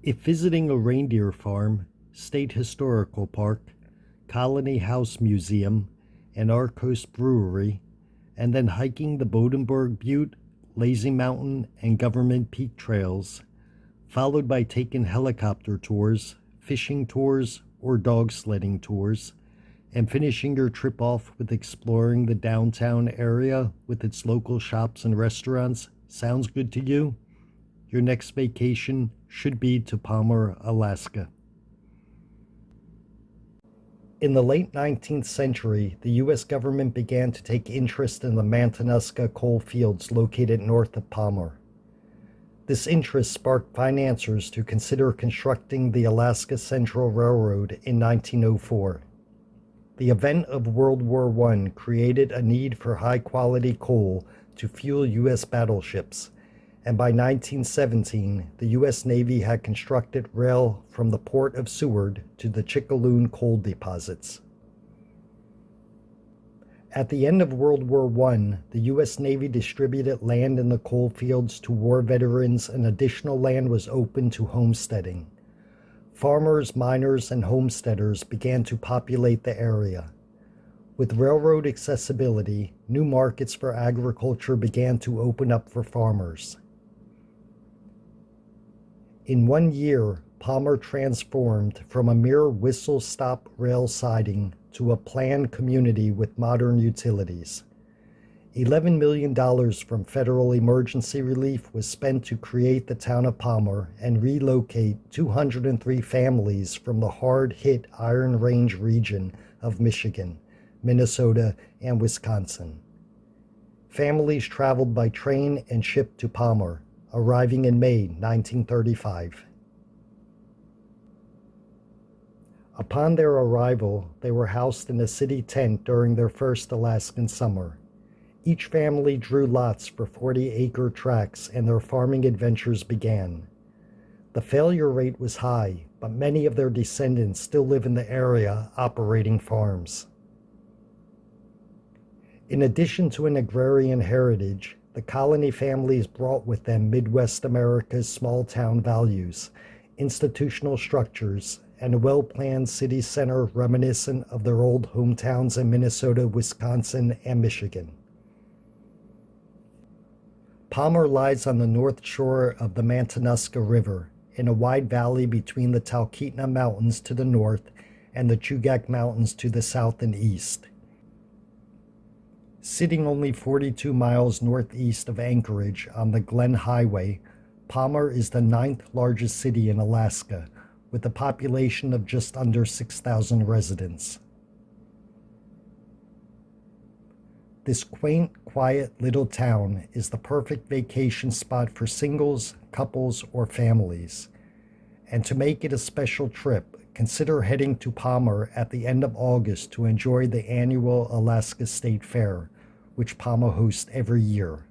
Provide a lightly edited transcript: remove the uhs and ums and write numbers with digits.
If visiting a reindeer farm, state historical park, Colony House Museum, and Arcos Brewery, and then hiking the Bodenberg Butte, Lazy Mountain, and Government Peak trails, followed by taking helicopter tours, fishing tours, or dog sledding tours, and finishing your trip off with exploring the downtown area with its local shops and restaurants, sounds good to you? Your next vacation should be to Palmer, Alaska. In the late 19th century, the U.S. government began to take interest in the Matanuska coal fields located north of Palmer. This interest sparked financiers to consider constructing the Alaska Central Railroad in 1904. The event of World War I created a need for high-quality coal to fuel U.S. battleships, and by 1917, the U.S. Navy had constructed rail from the port of Seward to the Chickaloon coal deposits. At the end of World War I, the U.S. Navy distributed land in the coal fields to war veterans, and additional land was open to homesteading. Farmers, miners, and homesteaders began to populate the area. With railroad accessibility, new markets for agriculture began to open up for farmers. In 1 year, Palmer transformed from a mere whistle-stop rail siding to a planned community with modern utilities. $11 million from federal emergency relief was spent to create the town of Palmer and relocate 203 families from the hard-hit Iron Range region of Michigan, Minnesota, and Wisconsin. Families traveled by train and ship to Palmer, arriving in May 1935. Upon their arrival, they were housed in a city tent during their first Alaskan summer. Each family drew lots for 40-acre tracts, and their farming adventures began. The failure rate was high, but many of their descendants still live in the area operating farms. In addition to an agrarian heritage, the colony families brought with them Midwest America's small-town values, institutional structures, and a well-planned city center reminiscent of their old hometowns in Minnesota, Wisconsin, and Michigan. Palmer lies on the north shore of the Matanuska River, in a wide valley between the Talkeetna Mountains to the north and the Chugach Mountains to the south and east. Sitting only 42 miles northeast of Anchorage on the Glen Highway, Palmer is the 9th largest city in Alaska, with a population of just under 6,000 residents. This quaint, quiet little town is the perfect vacation spot for singles, couples, or families. And to make it a special trip, consider heading to Palmer at the end of August to enjoy the annual Alaska State Fair, which Palmer hosts every year.